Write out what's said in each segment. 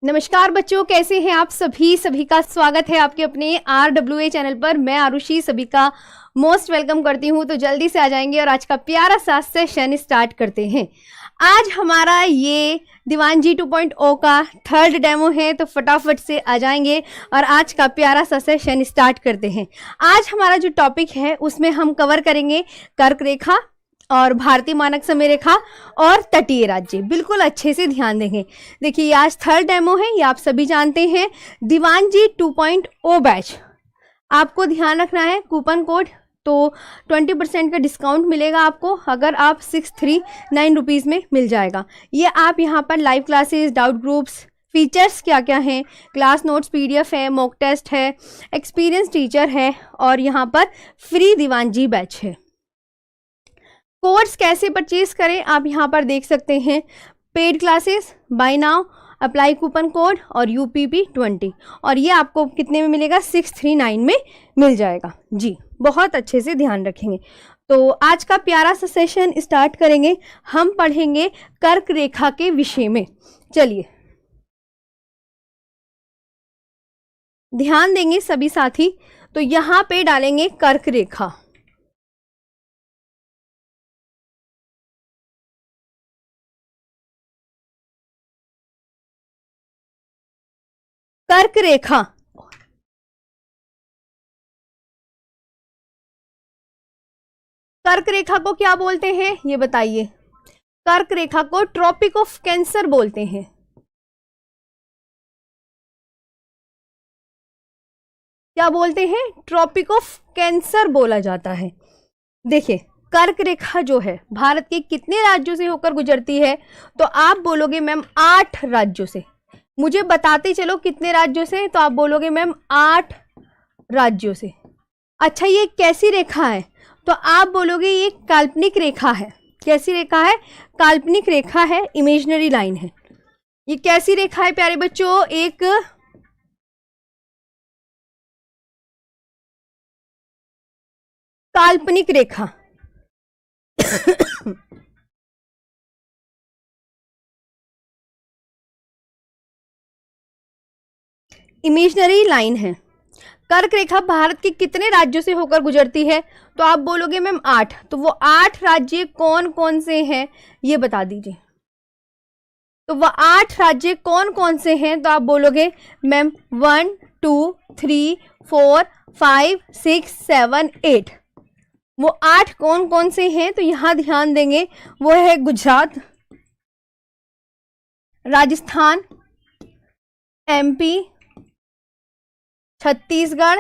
नमस्कार बच्चों, कैसे हैं आप सभी का स्वागत है आपके अपने RWA चैनल पर। मैं आरुषि सभी का मोस्ट वेलकम करती हूं। तो जल्दी से आ जाएंगे और आज का प्यारा सा सेशन स्टार्ट करते हैं। आज हमारा ये दीवानजी 2.0 का थर्ड डेमो है, तो फटाफट से आ जाएंगे और आज का प्यारा सा सेशन स्टार्ट करते हैं। आज हमारा जो टॉपिक है उसमें हम कवर करेंगे कर्क रेखा और भारतीय मानक समय रेखा और तटीय राज्य। बिल्कुल अच्छे से ध्यान देंगे। देखिए, ये आज थर्ड डेमो है, ये आप सभी जानते हैं। दीवानजी 2.0 बैच आपको ध्यान रखना है। कूपन कोड तो 20% का डिस्काउंट मिलेगा आपको, अगर आप 639 रुपीज़ में मिल जाएगा। ये आप यहाँ पर live classes, doubt groups, features क्या क्या हैं, क्लास नोट्स PDF है, मॉक टेस्ट है, एक्सपीरियंस टीचर है और यहाँ पर फ्री दीवानजी बैच है। कोर्स कैसे परचेज करें आप यहाँ पर देख सकते हैं। Paid classes, buy now, apply coupon code और UPP 20, और ये आपको कितने में मिलेगा? 639 में मिल जाएगा जी। बहुत अच्छे से ध्यान रखेंगे। तो आज का प्यारा सा सेशन स्टार्ट करेंगे। हम पढ़ेंगे कर्क रेखा के विषय में। चलिए ध्यान देंगे सभी साथी। तो यहाँ पे डालेंगे कर्क रेखा। कर्क रेखा, कर्क रेखा को क्या बोलते हैं ये बताइए? कर्क रेखा को ट्रॉपिक ऑफ कैंसर बोलते हैं। क्या बोलते हैं? ट्रॉपिक ऑफ कैंसर बोला जाता है। देखिए, कर्क रेखा जो है भारत के कितने राज्यों से होकर गुजरती है? तो आप बोलोगे मैम 8 राज्यों से। मुझे बताते चलो कितने राज्यों से, तो आप बोलोगे मैम 8 राज्यों से। अच्छा, ये कैसी रेखा है? तो आप बोलोगे ये काल्पनिक रेखा है। कैसी रेखा है? काल्पनिक रेखा है, इमेजिनरी लाइन है। ये कैसी रेखा है प्यारे बच्चों? एक काल्पनिक रेखा। इमेजिनरी लाइन है। कर्क रेखा भारत के कितने राज्यों से होकर गुजरती है? तो आप बोलोगे मैम 8। तो वो 8 राज्य कौन कौन से हैं ये बता दीजिए। तो वो 8 राज्य कौन कौन से हैं? तो आप बोलोगे मैम 1 2 3 4 5 6 7 8। वो 8 कौन कौन से हैं? तो यहां ध्यान देंगे। वो है गुजरात, राजस्थान, MP, छत्तीसगढ़,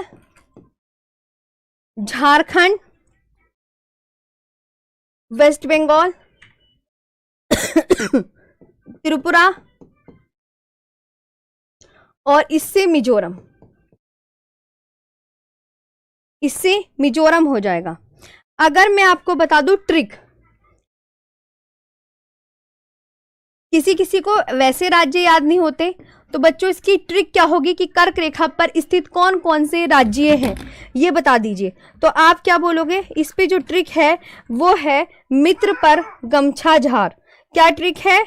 झारखंड, वेस्ट बंगाल, त्रिपुरा और इससे मिजोरम। इससे मिजोरम हो जाएगा। अगर मैं आपको बता दूं ट्रिक, किसी किसी को वैसे राज्य याद नहीं होते, तो बच्चों इसकी ट्रिक क्या होगी कि कर्क रेखा पर स्थित कौन कौन से राज्य हैं ये बता दीजिए। तो आप क्या बोलोगे? इस पे जो ट्रिक है वो है मित्र पर गमछा झार। क्या ट्रिक है?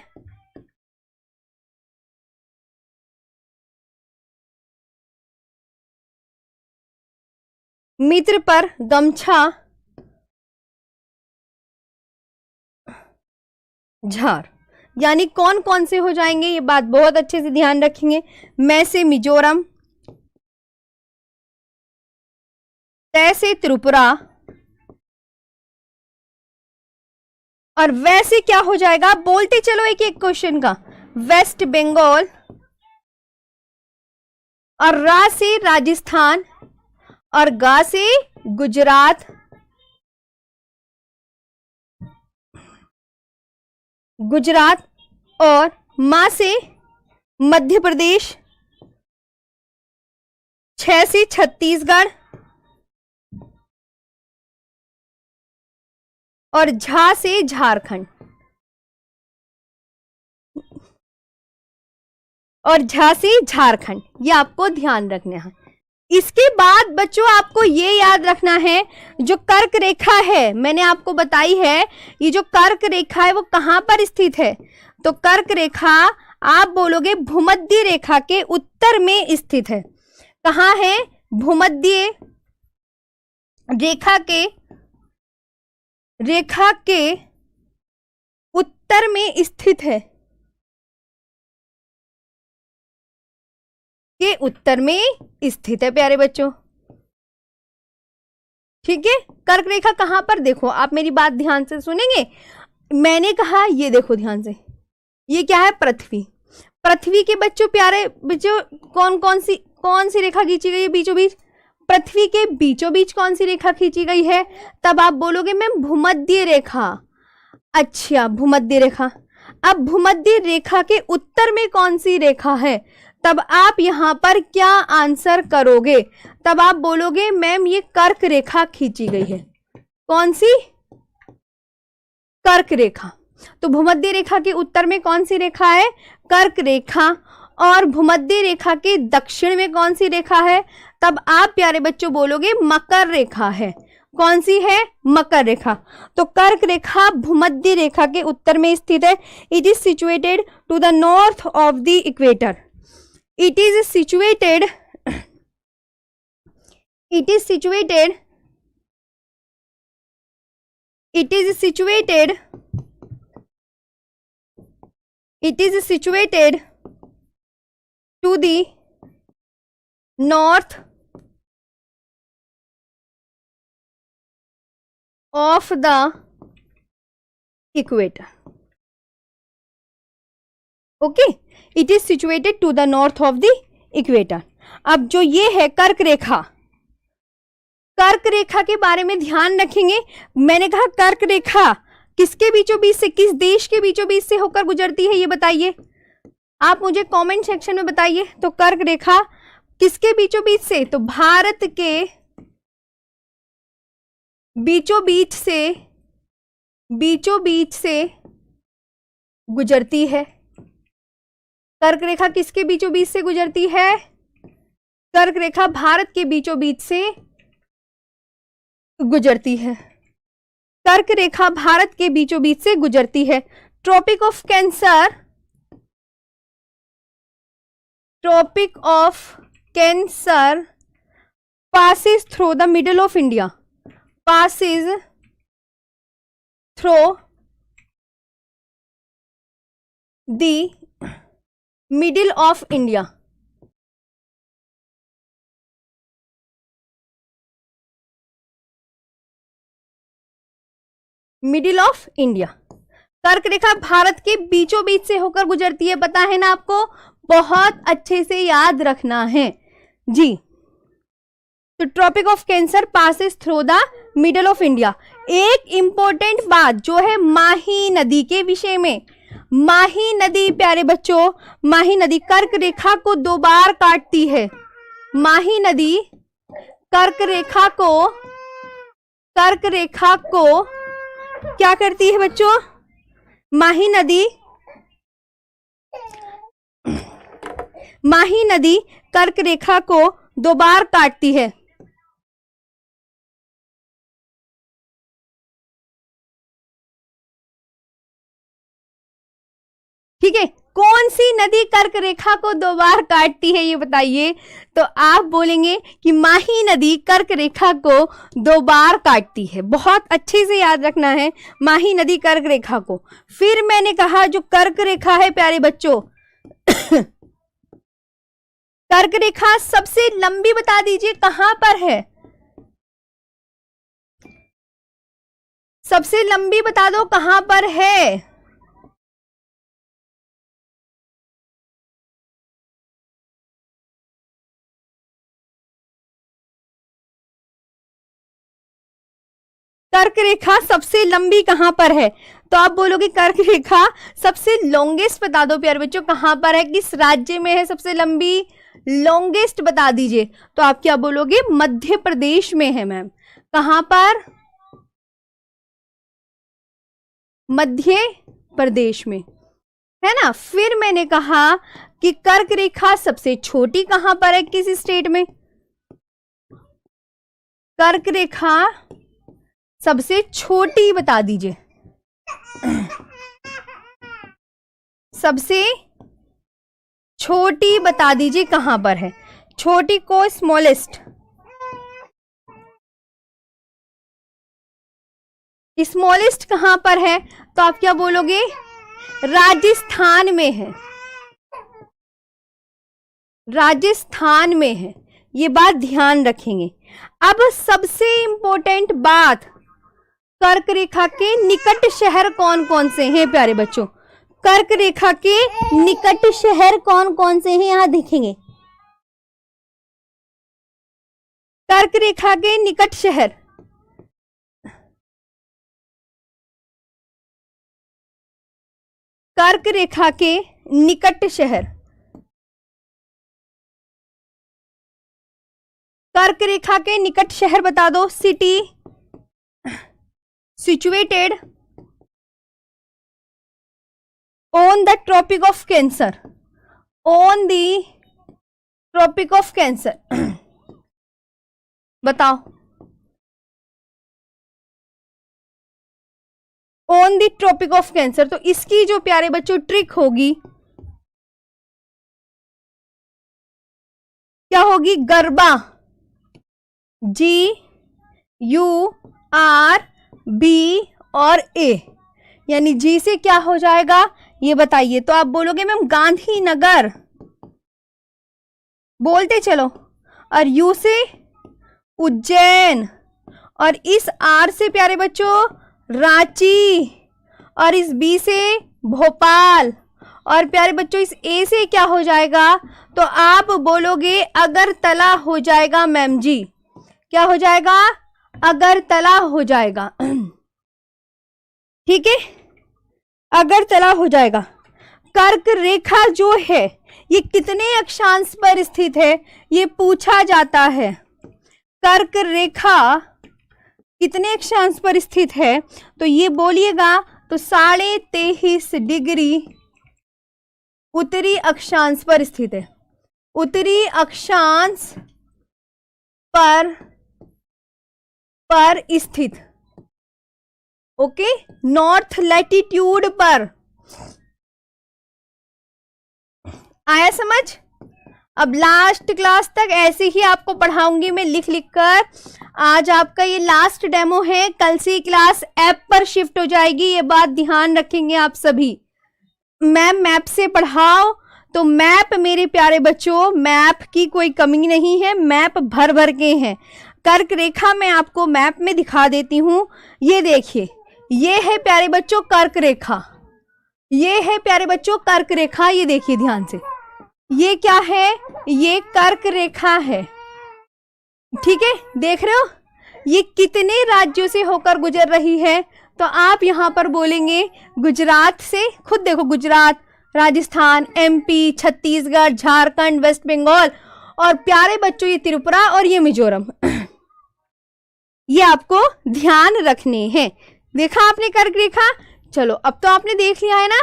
मित्र पर गमछा झार। यानी कौन कौन से हो जाएंगे ये बात बहुत अच्छे से ध्यान रखेंगे। मैं से मिजोरम, तय से त्रिपुरा और वैसे क्या हो जाएगा? बोलते चलो एक एक क्वेश्चन का। वेस्ट बंगाल और रा से राजस्थान और गा से गुजरात, गुजरात और मां से मध्य प्रदेश, 6 से छत्तीसगढ़ और झा से झारखंड और झा से झारखंड। ये आपको ध्यान रखना है। इसके बाद बच्चों आपको ये याद रखना है, जो कर्क रेखा है मैंने आपको बताई है, ये जो कर्क रेखा है वो कहां पर स्थित है? तो कर्क रेखा आप बोलोगे भूमध्य रेखा के उत्तर में स्थित है। कहाँ है? भूमध्य रेखा के उत्तर में स्थित है, के उत्तर में स्थित है प्यारे बच्चों। ठीक है, कर्क रेखा कहां पर? देखो आप मेरी बात ध्यान से सुनेंगे। मैंने कहा ये देखो ध्यान से, ये क्या है? पृथ्वी। पृथ्वी के बच्चों, प्यारे बच्चों, कौन सी रेखा खींची गई है बीचों बीच? पृथ्वी के बीचों बीच कौन सी रेखा खींची गई है? तब आप बोलोगे मैम भूमध्य रेखा। अच्छा, भूमध्य रेखा। अब भूमध्य रेखा के उत्तर में कौन सी रेखा है? तब आप यहां पर क्या आंसर करोगे? तब आप बोलोगे मैम ये कर्क रेखा खींची गई है। कौन सी? कर्क रेखा। तो भूमध्य रेखा के उत्तर में कौन सी रेखा है? कर्क रेखा। और भूमध्य रेखा के दक्षिण में कौन सी रेखा है? तब आप प्यारे बच्चों बोलोगे मकर रेखा है। कौन सी है? मकर रेखा। तो कर्क रेखा भूमध्य रेखा के उत्तर में स्थित है। It is situated to the north of the equator. It is situated to the north of the equator. Okay, it is situated to the north of the equator. अब जो ये है कर्क रेखा, कर्क रेखा के बारे में ध्यान रखेंगे। मैंने कहा कर्क रेखा किसके बीचों बीच से, किस देश के बीचों बीच से होकर गुजरती है, ये बताइए आप मुझे कमेंट सेक्शन में बताइए। तो कर्क रेखा किसके बीचों बीच से? तो भारत के बीचों बीच से गुजरती है। कर्क रेखा किसके बीचों बीच से गुजरती है? कर्क रेखा भारत के बीचों बीच से गुजरती है। कर्क रेखा भारत के बीचों बीच से गुजरती है। Tropic of cancer passes through the middle of India. Passes through the middle of India. Middle of India. कर्क रेखा भारत के बीचों बीच से होकर गुजरती है, पता है ना आपको? बहुत अच्छे से याद रखना है जी। तो tropic of cancer passes through the middle of India. एक इंपॉर्टेंट बात जो है माही नदी के विषय में, माही नदी प्यारे बच्चों, माही नदी कर्क रेखा को 2 बार काटती है। माही नदी कर्क रेखा को क्या करती है बच्चों? माही नदी कर्क रेखा को 2 बार काटती है। ठीक है, कौन सी नदी कर्क रेखा को 2 बार काटती है ये बताइए। तो आप बोलेंगे कि माही नदी कर्क रेखा को 2 बार काटती है। बहुत अच्छे से याद रखना है माही नदी कर्क रेखा को। फिर मैंने कहा जो कर्क रेखा है प्यारे बच्चों कर्क रेखा सबसे लंबी बता दीजिए कहां पर है? सबसे लंबी बता दो कहां पर है? कर्क रेखा सबसे लंबी कहां पर है? तो आप बोलोगे कर्क रेखा सबसे लॉन्गेस्ट बता दो प्यारे बच्चों, कहां पर है, किस राज्य में है सबसे लंबी? लॉन्गेस्ट बता दीजिए। तो आप क्या बोलोगे? मध्य प्रदेश में है मैम। कहां पर? मध्य प्रदेश में, है ना। फिर मैंने कहा कि कर्क रेखा सबसे छोटी कहां पर है, किस स्टेट में? कर्क रेखा सबसे छोटी बता दीजिए। सबसे छोटी बता दीजिए कहां पर है, छोटी को स्मॉलेस्ट, स्मॉलेस्ट कहां पर है, तो आप क्या बोलोगे, राजस्थान में है, राजस्थान में है। ये बात ध्यान रखेंगे। अब सबसे इंपॉर्टेंट बात, कर्क रेखा के निकट शहर कौन कौन से हैं प्यारे बच्चों, कर्क रेखा के निकट शहर कौन कौन से हैं यहां देखेंगे। कर्क रेखा के निकट शहर, कर्क रेखा के निकट शहर, कर्क रेखा के निकट शहर बता दो। City situated on the tropic of cancer, on the tropic of cancer, बताओ। On the tropic of cancer, तो इसकी जो प्यारे बच्चों ट्रिक होगी क्या होगी, गरबा, GURB और A, यानी जी से क्या हो जाएगा ये बताइए। तो आप बोलोगे मैम गांधीनगर, बोलते चलो, और U से उज्जैन, और इस R से प्यारे बच्चों रांची, और इस B से भोपाल, और प्यारे बच्चों इस A से क्या हो जाएगा, तो आप बोलोगे अगरतला हो जाएगा मैम जी। क्या हो जाएगा, अगरतला हो जाएगा। ठीक है, अगरतला हो जाएगा। कर्क रेखा जो है ये कितने अक्षांश पर स्थित है, ये पूछा जाता है। कर्क रेखा कितने अक्षांश पर स्थित है, तो ये बोलिएगा तो 23.5 डिग्री उत्तरी अक्षांश पर स्थित है, उत्तरी अक्षांश पर स्थित। ओके, नॉर्थ लैटिट्यूड पर। आया समझ। अब लास्ट क्लास तक ऐसे ही आपको पढ़ाऊंगी मैं लिख लिख कर। आज आपका ये लास्ट डेमो है, कल से क्लास ऐप पर शिफ्ट हो जाएगी, ये बात ध्यान रखेंगे आप सभी। मैम मैप से पढ़ाओ, तो मैप मेरे प्यारे बच्चों, मैप की कोई कमी नहीं है, मैप भर भर के हैं। कर्क रेखा मैं आपको मैप में दिखा देती हूं। ये देखिए, ये है प्यारे बच्चों कर्क रेखा, ये है प्यारे बच्चों कर्क रेखा। ये देखिए ध्यान से, ये क्या है, ये कर्क रेखा है। ठीक है, देख रहे हो ये कितने राज्यों से होकर गुजर रही है। तो आप यहां पर बोलेंगे गुजरात से, खुद देखो गुजरात, राजस्थान, MP, छत्तीसगढ़, झारखंड, वेस्ट बंगाल, और प्यारे बच्चों ये त्रिपुरा और ये मिजोरम। ये आपको ध्यान रखने हैं। देखा आपने कर्क रेखा। चलो अब तो आपने देख लिया है ना।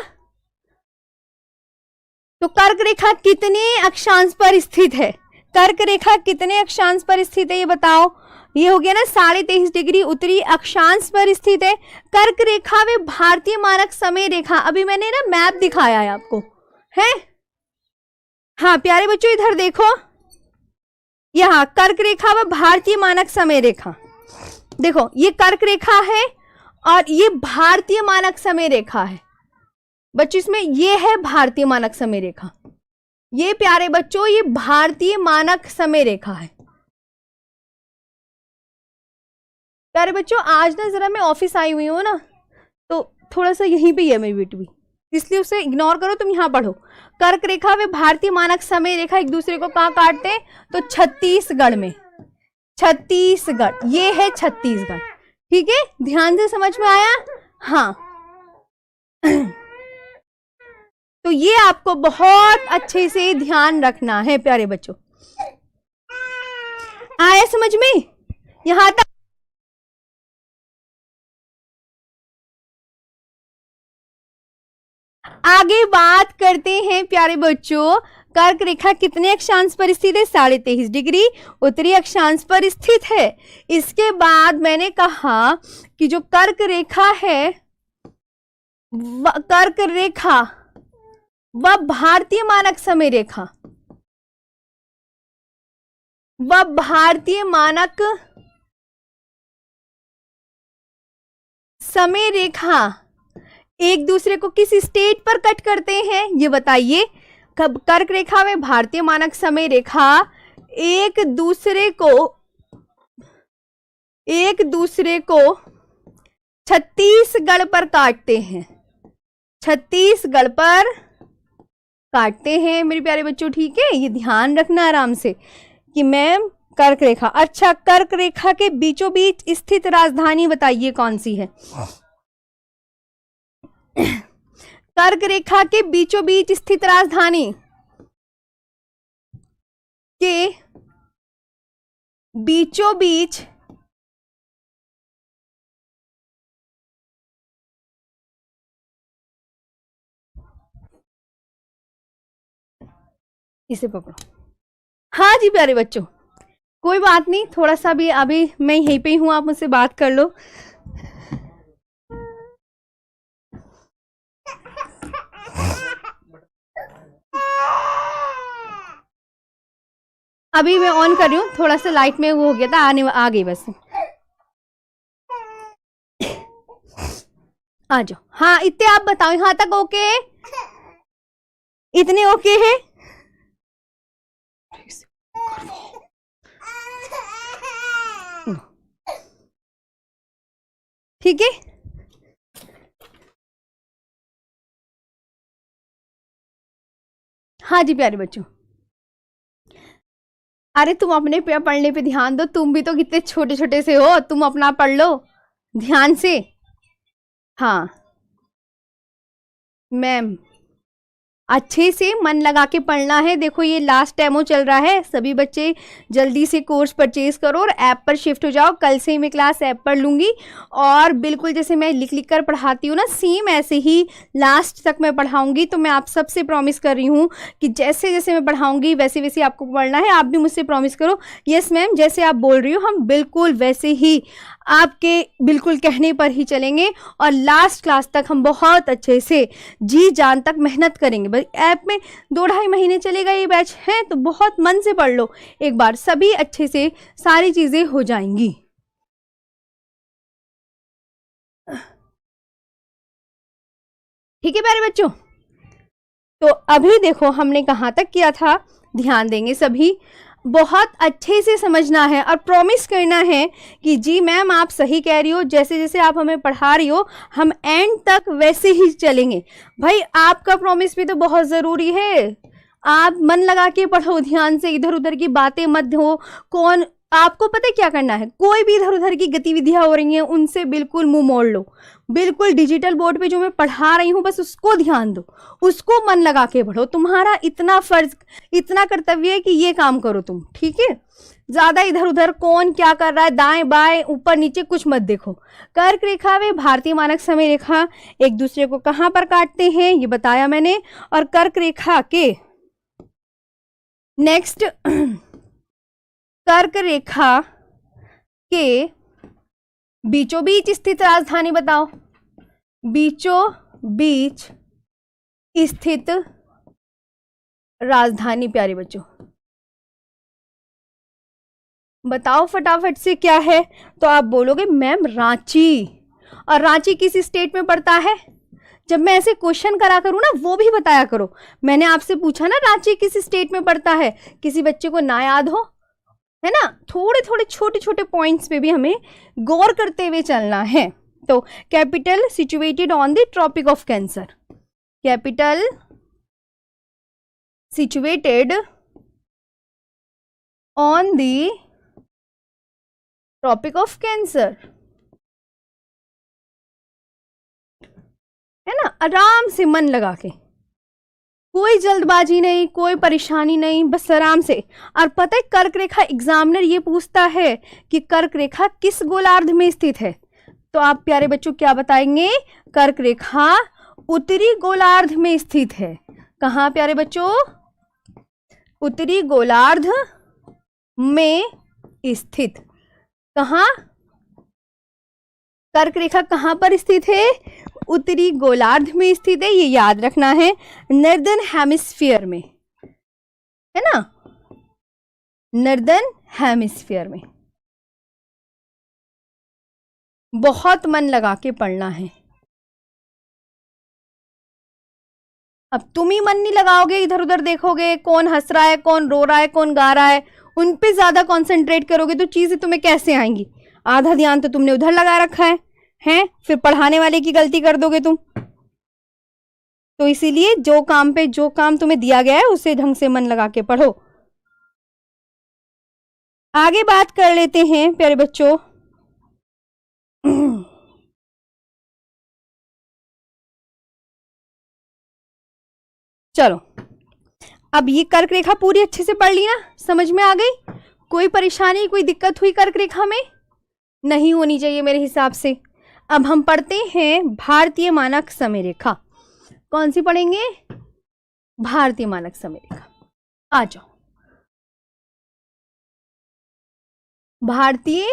तो कर्क रेखा कितने अक्षांश पर स्थित है, कर्क रेखा कितने अक्षांश पर स्थित है ये बताओ। ये हो गया ना 23.5 डिग्री उत्तरी अक्षांश पर स्थित है। कर्क रेखा में भारतीय मानक समय रेखा, अभी मैंने ना मैप दिखाया है आपको, है। हाँ प्यारे बच्चों इधर देखो, यहाँ कर्क रेखा व भारतीय मानक समय रेखा। देखो ये कर्क रेखा है और ये भारतीय मानक समय रेखा है बच्चों। इसमें ये है भारतीय मानक समय रेखा, ये प्यारे बच्चों ये भारतीय मानक समय रेखा है। प्यारे बच्चों आज ना जरा मैं ऑफिस आई हुई हूँ ना, तो थोड़ा सा यहीं पे है मेरी बेटी भी, इसलिए उसे इग्नोर करो, तुम यहाँ पढ़ो। कर्क रेखा व भारतीय मानक समय रेखा एक दूसरे को कहाँ काटते हैं, तो छत्तीसगढ़ में। छत्तीसगढ़, ये है छत्तीसगढ़। ठीक है, ध्यान से समझ में आया। हाँ तो ये आपको बहुत अच्छे से ध्यान रखना है प्यारे बच्चों। आया समझ में यहां तक। आगे बात करते हैं प्यारे बच्चों, कर्क रेखा कितने अक्षांश पर स्थित है, 23.5 डिग्री उत्तरी अक्षांश पर स्थित है। इसके बाद मैंने कहा कि जो कर्क रेखा है, कर्क रेखा वह भारतीय मानक समय रेखा, वह भारतीय मानक समय रेखा एक दूसरे को किस स्टेट पर कट करते हैं, ये बताइए। कब कर्क रेखा में भारतीय मानक समय रेखा एक दूसरे को छत्तीसगढ़ पर काटते हैं, छत्तीसगढ़ पर काटते हैं मेरे प्यारे बच्चों, ठीक है। ये ध्यान रखना आराम से कि मैम कर्क रेखा, अच्छा कर्क रेखा के बीचों बीच स्थित राजधानी बताइए कौन सी है। कर्क रेखा के बीचों बीच स्थित राजधानी के बीचों बीच इसे पकड़ो। हाँ जी प्यारे बच्चों, कोई बात नहीं, थोड़ा सा भी अभी मैं यहीं पे हूं, आप मुझसे बात कर लो। अभी मैं ऑन कर रही हूँ, थोड़ा सा लाइट में वो हो गया था, आ गई बस। आ जाओ। हाँ इतने आप बताओ, यहाँ तक ओके, इतने ओके है। ठीक है, हाँ जी प्यारे बच्चों। अरे तुम अपने पढ़ने पे ध्यान दो, तुम भी तो कितने छोटे छोटे से हो, तुम अपना पढ़ लो ध्यान से। हाँ मैम अच्छे से मन लगा के पढ़ना है। देखो ये लास्ट डेमो चल रहा है, सभी बच्चे जल्दी से कोर्स परचेज करो और ऐप पर शिफ्ट हो जाओ। कल से मैं क्लास ऐप पर लूँगी और बिल्कुल जैसे मैं लिख लिख कर पढ़ाती हूँ ना, सेम ऐसे ही लास्ट तक मैं पढ़ाऊँगी। तो मैं आप सबसे प्रॉमिस कर रही हूँ कि जैसे जैसे मैं पढ़ाऊँगी वैसे वैसे आपको पढ़ना है। आप भी मुझसे प्रॉमिस करो, यस मैम जैसे आप बोल रही हो हम बिल्कुल वैसे ही आपके बिल्कुल कहने पर ही चलेंगे और लास्ट क्लास तक हम बहुत अच्छे से जी जान तक मेहनत करेंगे। बस ऐप में 2-2.5 महीने चलेगा ये बैच है, तो बहुत मन से पढ़ लो एक बार, सभी अच्छे से सारी चीजें हो जाएंगी। ठीक है प्यारे बच्चों, तो अभी देखो हमने कहाँ तक किया था, ध्यान देंगे सभी, बहुत अच्छे से समझना है और प्रॉमिस करना है कि जी मैम आप सही कह रही हो, जैसे जैसे आप हमें पढ़ा रही हो हम एंड तक वैसे ही चलेंगे। भाई आपका प्रॉमिस भी तो बहुत ज़रूरी है, आप मन लगा के पढ़ो ध्यान से, इधर उधर की बातें मत हो। कौन आपको पता है क्या करना है, कोई भी इधर उधर की गतिविधियां हो रही हैं उनसे बिल्कुल मुंह मोड़ लो। बिल्कुल डिजिटल बोर्ड पे जो मैं पढ़ा रही हूँ बस उसको ध्यान दो, उसको मन लगा के पढ़ो। तुम्हारा इतना फर्ज, इतना कर्तव्य है कि ये काम करो तुम, ठीक है। ज्यादा इधर उधर कौन क्या कर रहा है, दाएं बाएं ऊपर नीचे कुछ मत देखो। कर्क रेखा व भारतीय मानक समय रेखा एक दूसरे को कहाँ पर काटते हैं ये बताया मैंने। और कर्क रेखा के नेक्स्ट, कर्क रेखा के बीचों बीच स्थित राजधानी बताओ, बीचों बीच स्थित राजधानी प्यारे बच्चों बताओ फटाफट से क्या है। तो आप बोलोगे मैम रांची, और रांची किस स्टेट में पड़ता है। जब मैं ऐसे क्वेश्चन करा करूँ ना वो भी बताया करो। मैंने आपसे पूछा ना रांची किस स्टेट में पड़ता है, किसी बच्चे को ना याद हो, है ना। थोड़े थोड़े छोटे छोटे पॉइंट्स पे भी हमें गौर करते हुए चलना है। तो capital situated on the tropic of cancer, capital situated on the tropic of cancer, है ना। आराम से मन लगा के, कोई जल्दबाजी नहीं, कोई परेशानी नहीं, बस आराम से। और पता है कर्क रेखा एग्जामिनर ये पूछता है कि कर्क रेखा किस गोलार्ध में स्थित है, तो आप प्यारे बच्चों क्या बताएंगे, कर्क रेखा उत्तरी गोलार्ध में स्थित है। कहाँ प्यारे बच्चों, उत्तरी गोलार्ध में स्थित। कहाँ कर्क रेखा कहाँ पर स्थित है, उत्तरी गोलार्ध में स्थित है, ये याद रखना है, नॉर्दर्न हेमिस्फीयर में, है ना, नॉर्दर्न हेमिस्फीयर में। बहुत मन लगा के पढ़ना है। अब तुम ही मन नहीं लगाओगे, इधर उधर देखोगे, कौन हंस रहा है, कौन रो रहा है, कौन गा रहा है, उन पे ज्यादा कंसंट्रेट करोगे तो चीजें तुम्हें कैसे आएंगी? आधा ध्यान तो तुमने उधर लगा रखा है, हैं? फिर पढ़ाने वाले की गलती कर दोगे तुम। तो इसीलिए जो काम तुम्हें दिया गया है उसे ढंग से मन लगा के पढ़ो। आगे बात कर लेते हैं प्यारे बच्चों। चलो, अब ये कर्क रेखा पूरी अच्छे से पढ़ ली ना, समझ में आ गई? कोई परेशानी, कोई दिक्कत हुई कर्क रेखा में? नहीं होनी चाहिए मेरे हिसाब से। अब हम पढ़ते हैं भारतीय मानक समय रेखा। कौन सी पढ़ेंगे? भारतीय मानक समय रेखा। आ जाओ। भारतीय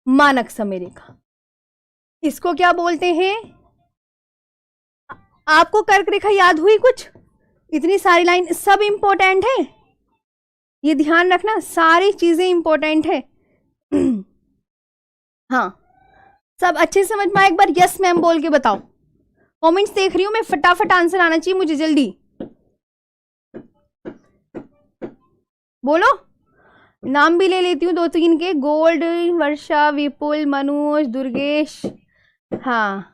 मानक समय रेखा, इसको क्या बोलते हैं? आपको कर्क रेखा याद हुई कुछ? इतनी सारी लाइन, सब इंपॉर्टेंट है, ये ध्यान रखना, सारी चीजें इंपॉर्टेंट है। हाँ, सब अच्छे से समझ में आए? एक बार यस मैम बोल के बताओ। कमेंट्स देख रही हूं मैं, फटाफट आंसर आना चाहिए मुझे, जल्दी बोलो। नाम भी ले लेती हूँ दो तीन के, गोल्ड, वर्षा, विपुल, मनोज, दुर्गेश। हाँ,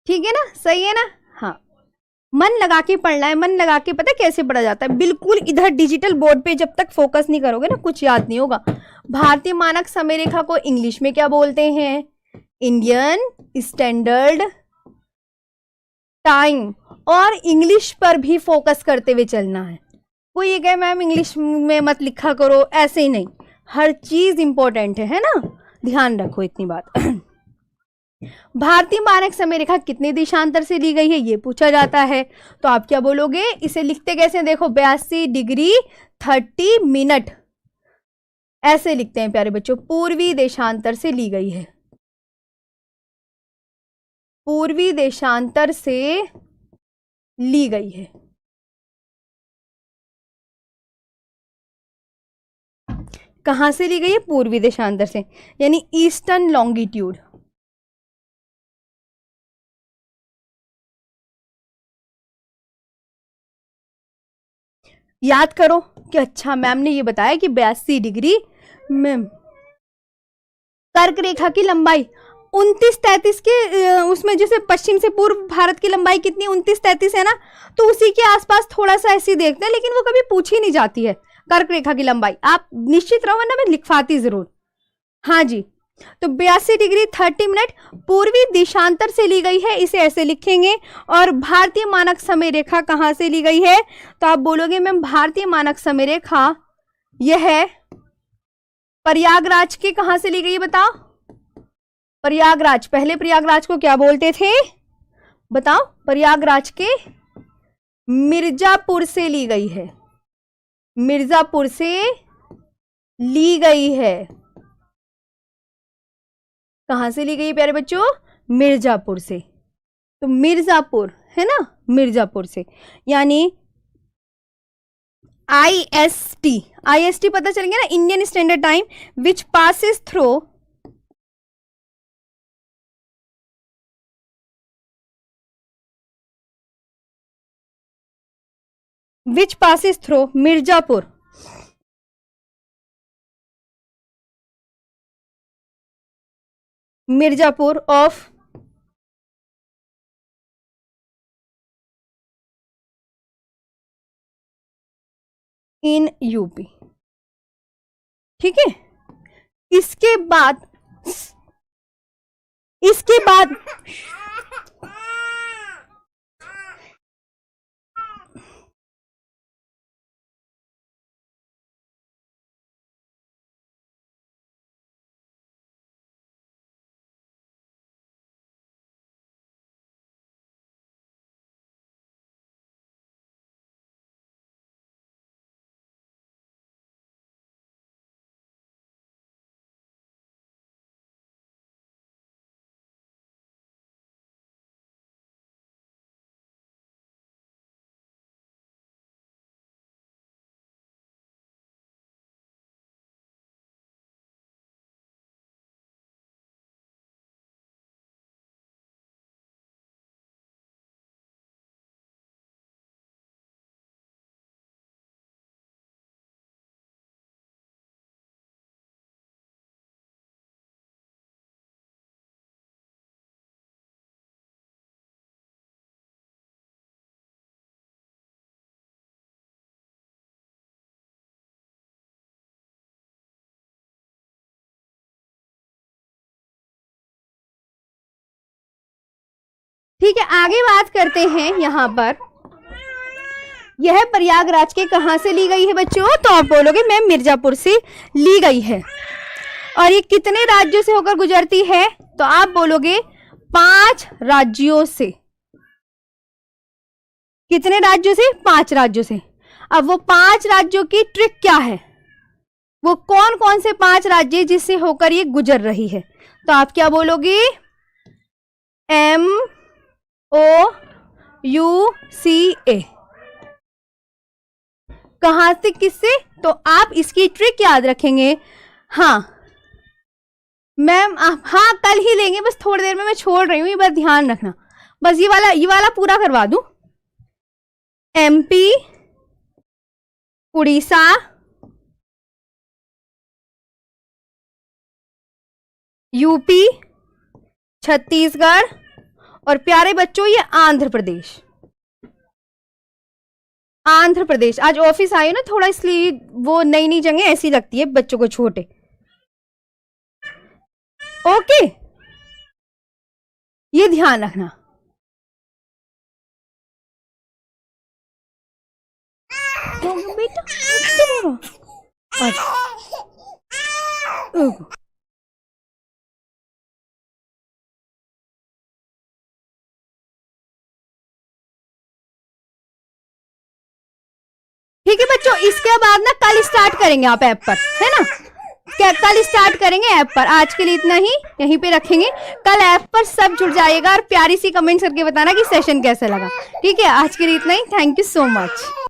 ठीक है ना, सही है ना? हाँ, मन लगा के पढ़ना है, मन लगा के। पता है कैसे पढ़ा जाता है? बिल्कुल इधर डिजिटल बोर्ड पे जब तक फोकस नहीं करोगे ना, कुछ याद नहीं होगा। भारतीय मानक समय रेखा को इंग्लिश में क्या बोलते हैं? Indian standard time. और इंग्लिश पर भी फोकस करते हुए चलना है। कोई ये कहे मैम इंग्लिश में मत लिखा करो, ऐसे ही नहीं, हर चीज इंपॉर्टेंट है ना? ध्यान रखो इतनी बात। भारतीय मानक समय रेखा कितने देशांतर से ली गई है, ये पूछा जाता है। तो आप क्या बोलोगे? इसे लिखते कैसे? देखो, 82 डिग्री 30 मिनट, ऐसे लिखते हैं प्यारे बच्चों। पूर्वी देशांतर से ली गई है, पूर्वी देशांतर से ली गई है। कहां से ली गई है? पूर्वी देशांतर से, यानी ईस्टर्न लॉन्गिट्यूड। याद करो कि अच्छा मैम ने ये बताया कि 82 डिग्री में कर्क रेखा की लंबाई 29-33 के, उसमें जैसे पश्चिम से पूर्व भारत की लंबाई कितनी 29-33 है ना, तो उसी के आसपास थोड़ा सा ऐसे देखते हैं, लेकिन वो कभी पूछी नहीं जाती है कर्क रेखा की लंबाई। आप निश्चित रहो, वरना मैं लिखवाती जरूर। हाँ जी, तो 82 डिग्री 30 मिनट पूर्वी देशांतर से ली गई है, इसे ऐसे लिखेंगे। और भारतीय मानक समय रेखा कहां से ली गई है? तो आप बोलोगे मैम भारतीय मानक समय रेखा यह है प्रयागराज के, कहां से ली गई है बताओ? प्रयागराज, पहले प्रयागराज को क्या बोलते थे बताओ? प्रयागराज के मिर्जापुर से ली गई है, मिर्जापुर से ली गई है। कहां से ली गई प्यारे बच्चों? मिर्जापुर से। तो मिर्जापुर है ना, मिर्जापुर से, यानी IST, IST पता चल गया ना, Indian standard time, which passes through, which passes through Mirzapur, Mirzapur of in UP. ठीक है, इसके बाद, इसके बाद ठीक है, आगे बात करते हैं यहाँ पर। यह प्रयागराज के कहाँ से ली गई है बच्चों? तो आप बोलोगे मैम मिर्जापुर से ली गई है। और ये कितने राज्यों से होकर गुजरती है? तो आप बोलोगे 5 राज्यों से। कितने राज्यों से? 5 राज्यों से। अब वो 5 राज्यों की ट्रिक क्या है? वो कौन कौन से 5 राज्य जिससे होकर ये गुजर रही है? तो आप क्या बोलोगे? MOUCA। कहां से किससे? तो आप इसकी ट्रिक याद रखेंगे। हाँ मैम हाँ कल ही लेंगे, बस थोड़ी देर में मैं छोड़ रही हूँ, ये बस ध्यान रखना। बस ये वाला पूरा करवा दूं। MP, उड़ीसा, यूपी, छत्तीसगढ़ और प्यारे बच्चों ये आंध्र प्रदेश। आंध्र प्रदेश। आज ऑफिस आई हो ना थोड़ा, इसलिए वो नई नई जगह ऐसी लगती है बच्चों को छोटे। ओके, ये ध्यान रखना। बेटा ठीक है बच्चों, इसके बाद ना कल स्टार्ट करेंगे आप ऐप पर, है ना? क्या कल स्टार्ट करेंगे ऐप पर? आज के लिए इतना ही यहीं पे रखेंगे। कल ऐप पर सब जुड़ जाइएगा और प्यारी सी कमेंट करके बताना कि सेशन कैसा लगा। ठीक है, आज के लिए इतना ही। Thank you so much.